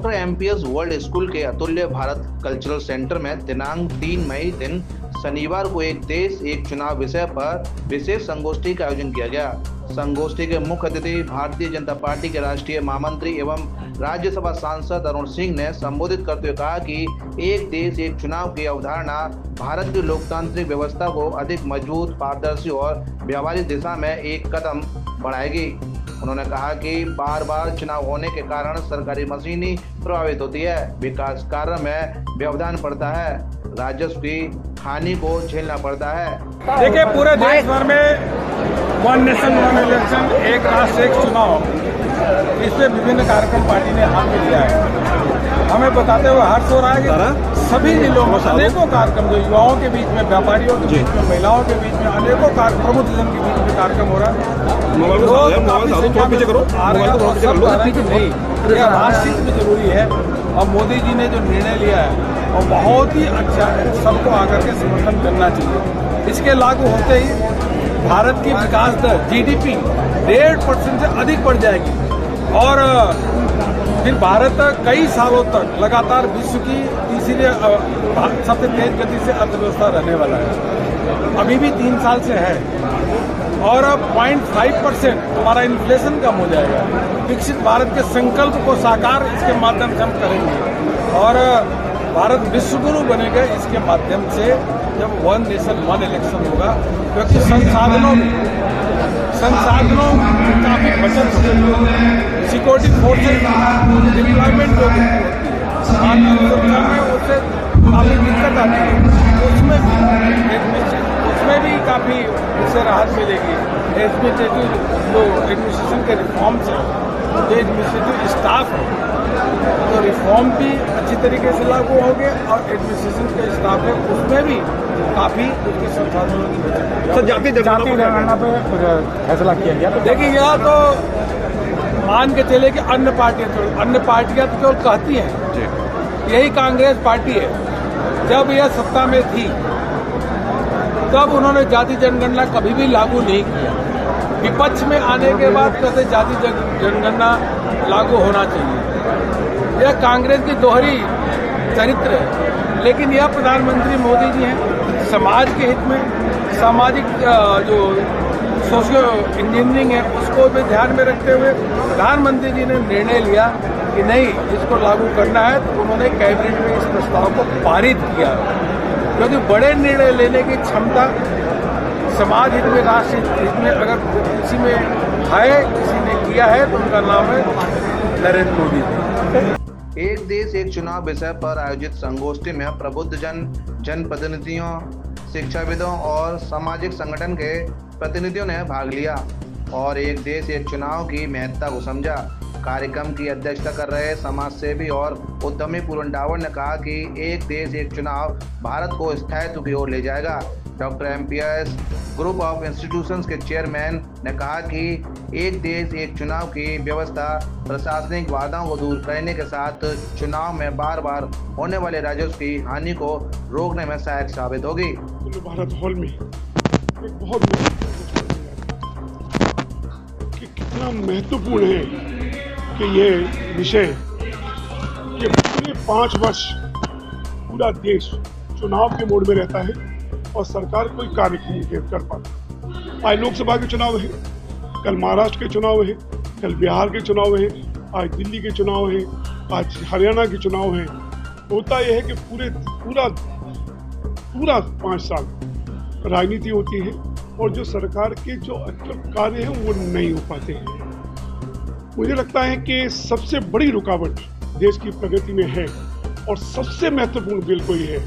Doctor MPS world school के अतुल्य Bharat cultural centre में दिनांक 3 मई दिन शनिवार को एक देश एक चुनाव विषय पर विशेष संगोष्ठी का आयोजन किया गया। संगोष्ठी के मुख्य अतिथि भारतीय जनता पार्टी के राष्ट्रीय महामंत्री एवं राज्यसभा सांसद अरुण सिंह ने संबोधित करते हुए कहा कि एक देश एक चुनाव की अवधारणा भारत की लोकतांत्रिक व्यवस्था को अधिक मजबूत, पारदर्शी और व्यवहारिक दिशा में एक कदम बढ़ाएगी। उन्होंने कहा कि बार बार चुनाव होने के कारण सरकारी मशीनी प्रभावित होती है, विकास कार्य में व्यवधान पड़ता है, राजस्व की हानि को झेलना पड़ता है। देखिए, पूरे देश भर में वन नेशन वन इलेक्शन, एक राष्ट्र एक चुनाव, इसमें विभिन्न कार्यक्रम पार्टी ने हाथ में लिया है। हमें बताते हुए हर्ष हो रहा है कि सभी जिलों में अनेकों कार्यक्रम, जो युवाओं के बीच में, व्यापारियों के बीच में, महिलाओं के बीच में, अनेकों प्रमुख जन के बीच में कार्यक्रम हो रहा है। राष्ट्रहित में जरूरी है और मोदी जी ने जो निर्णय लिया है और बहुत ही अच्छा है, सबको आकर के समर्थन करना चाहिए। इसके लागू होते ही भारत की विकास दर जीडीपी 1.5% से अधिक बढ़ जाएगी और फिर भारत कई सालों तक लगातार विश्व की तीसरी सबसे तेज गति से अर्थव्यवस्था रहने वाला है। अभी भी 3 साल से है और 0.5% हमारा इन्फ्लेशन कम हो जाएगा। विकसित भारत के संकल्प को साकार इसके माध्यम से हम करेंगे और भारत विश्वगुरु बनेगा इसके माध्यम से, जब वन नेशन वन इलेक्शन होगा, क्योंकि संसाधनों की काफी बचत होगी। सिक्योरिटी फोर्सेज डिप्लॉयमेंट जो होती है, आर्थिक सुरक्षा में उससे काफी दिक्कत आती है, उसमें भी काफी उससे राहत मिलेगी। एडमिनिस्ट्रेशन के रिफॉर्म्स हैं, जो एडमिनिस्ट्रेटिव स्टाफ है, तो रिफॉर्म भी अच्छी तरीके से लागू होंगे और एडमिनिस्ट्रेशन का स्टाफ है उसमें भी काफी उसके संसाधनों की बचत। जाति जनगणना पे फैसला किया गया। देखिए, यह तो मान के चले कि अन्य पार्टियां तो केवल कहती हैं। यही कांग्रेस पार्टी है, जब यह सत्ता में थी तब उन्होंने जाति जनगणना कभी भी लागू नहीं किया। विपक्ष में आने के बाद कहते जाति जनगणना लागू होना चाहिए। यह कांग्रेस की दोहरी चरित्र है, लेकिन यह प्रधानमंत्री मोदी जी हैं, समाज के हित में सामाजिक जो सोशियो इंजीनियरिंग है उसको भी ध्यान में रखते हुए प्रधानमंत्री जी ने निर्णय लिया कि नहीं, इसको लागू करना है। तो उन्होंने कैबिनेट में इस प्रस्ताव को पारित किया, क्योंकि बड़े निर्णय लेने की क्षमता समाज हित में, राष्ट्र हित में अगर किसी में है, किसी ने किया है, तो उनका नाम है नरेंद्र मोदी जी। एक देश एक चुनाव विषय पर आयोजित संगोष्ठी में प्रबुद्ध जनप्रतिनिधियों, शिक्षाविदों और सामाजिक संगठन के प्रतिनिधियों ने भाग लिया और एक देश एक चुनाव की महत्ता को समझा। कार्यक्रम की अध्यक्षता कर रहे समाजसेवी और उद्यमी पूरन डावर ने कहा कि एक देश एक चुनाव भारत को स्थायित्व की ओर ले जाएगा। Doctor MPS group of institutions के चेयरमैन ने कहा कि एक देश एक चुनाव की व्यवस्था प्रशासनिक बाधाओं को दूर करने के साथ चुनाव में बार बार होने वाले राजस्व की हानि को रोकने में सहायक साबित होगी। भारत हॉल में एक बहुत कि कितना महत्वपूर्ण है कि ये विषय, ये पूरे 5 वर्ष पूरा देश चुनाव के मोड में रहता है और सरकार कोई कार्य नहीं कर पाती। आज लोकसभा के चुनाव है, कल महाराष्ट्र के चुनाव है, कल बिहार के चुनाव है, आज दिल्ली के चुनाव है, आज हरियाणा के चुनाव है। होता यह है कि पूरा 5 साल राजनीति होती है और जो सरकार के जो कार्य हैं वो नहीं हो पाते हैं। मुझे लगता है कि सबसे बड़ी रुकावट देश की प्रगति में है और सबसे महत्वपूर्ण बिल कोई है,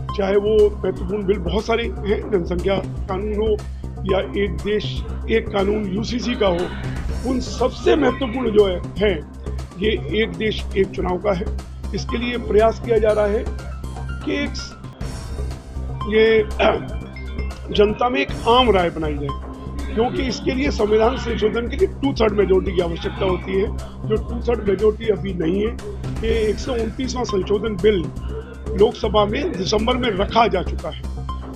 चाहे वो महत्वपूर्ण बिल बहुत सारे हैं, जनसंख्या कानून हो या एक देश एक कानून यूसीसी का हो, उन सबसे महत्वपूर्ण जो है ये एक देश एक चुनाव का है। इसके लिए प्रयास किया जा रहा है कि ये जनता में एक आम राय बनाई जाए, क्योंकि इसके लिए संविधान संशोधन के लिए 2/3 मेजोरिटी की आवश्यकता होती है, जो 2/3 मेजोरिटी अभी नहीं है। ये 129वां संशोधन बिल लोकसभा में दिसंबर में रखा जा चुका है,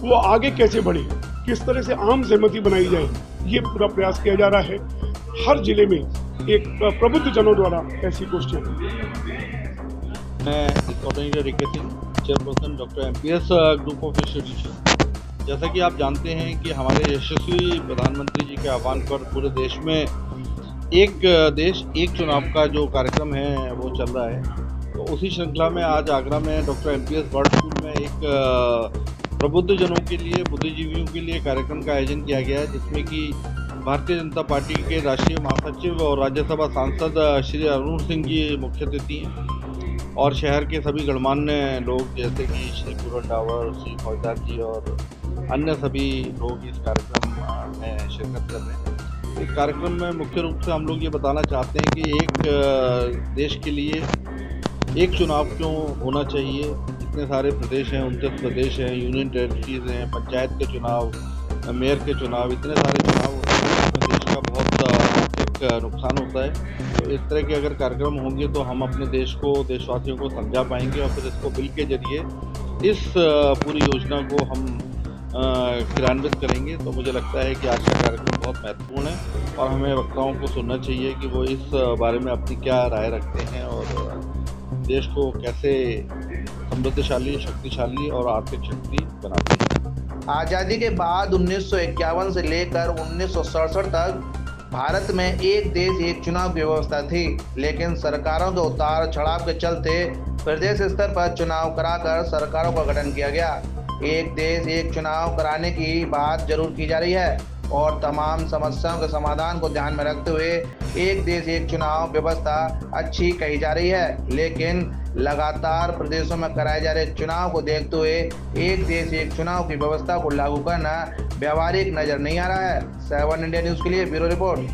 वो आगे कैसे बढ़े, किस तरह से आम सहमति बनाई जाए, ये पूरा प्रयास किया जा रहा है। हर जिले में एक प्रबुद्ध जनों द्वारा ऐसी गोष्ठियां मैं रिकॉर्डिंग एडिकेटिंग chairperson doctor MPS group of institution. जैसा कि आप जानते हैं कि हमारे यशस्वी प्रधानमंत्री जी के आह्वान पर पूरे देश में एक देश एक चुनाव का जो कार्यक्रम है वो चल रहा है। तो उसी श्रृंखला में आज आगरा में डॉक्टर MPS बर्ड स्कूल में एक प्रबुद्धजनों के लिए, बुद्धिजीवियों के लिए कार्यक्रम का आयोजन किया गया है, जिसमें कि भारतीय जनता पार्टी के राष्ट्रीय महासचिव और राज्यसभा सांसद श्री अरुण सिंह जी मुख्य अतिथि हैं और शहर के सभी गणमान्य लोग जैसे कि श्री पूरन डावर, श्री फौजदार जी और अन्य सभी लोग इस कार्यक्रम में शिरकत कर रहे हैं। इस कार्यक्रम में मुख्य रूप से हम लोग ये बताना चाहते हैं कि एक देश के लिए एक चुनाव क्यों होना चाहिए। इतने सारे प्रदेश हैं, 29 प्रदेश हैं, यूनियन टेरिटरीज हैं, पंचायत के चुनाव, मेयर के चुनाव, इतने सारे चुनाव होते हैं, इसमें देश का बहुत आर्थिक नुकसान होता है। तो इस तरह के अगर कार्यक्रम होंगे तो हम अपने देश को, देशवासियों को समझा पाएंगे और फिर इसको बिल के जरिए इस पूरी योजना को हम क्रियान्वित करेंगे। तो मुझे लगता है कि आज का कार्यक्रम बहुत महत्वपूर्ण है और हमें वक्ताओं को सुनना चाहिए कि वो इस बारे में अपनी क्या राय रखते हैं और देश को कैसे समृद्धशाली, शक्तिशाली और आर्थिक शक्ति बनाते हैं। आज़ादी के बाद 1951 से लेकर 1967 तक भारत में एक देश एक चुनाव की व्यवस्था थी, लेकिन सरकारों के उतार चढ़ाव के चलते प्रदेश स्तर पर चुनाव कराकर सरकारों का गठन किया गया। एक देश एक चुनाव कराने की बात जरूर की जा रही है और तमाम समस्याओं के समाधान को ध्यान में रखते हुए एक देश एक चुनाव व्यवस्था अच्छी कही जा रही है, लेकिन लगातार प्रदेशों में कराए जा रहे चुनाव को देखते हुए एक देश एक चुनाव की व्यवस्था को लागू करना व्यावहारिक नजर नहीं आ रहा है। 7 इंडिया न्यूज़ के लिए ब्यूरो रिपोर्ट।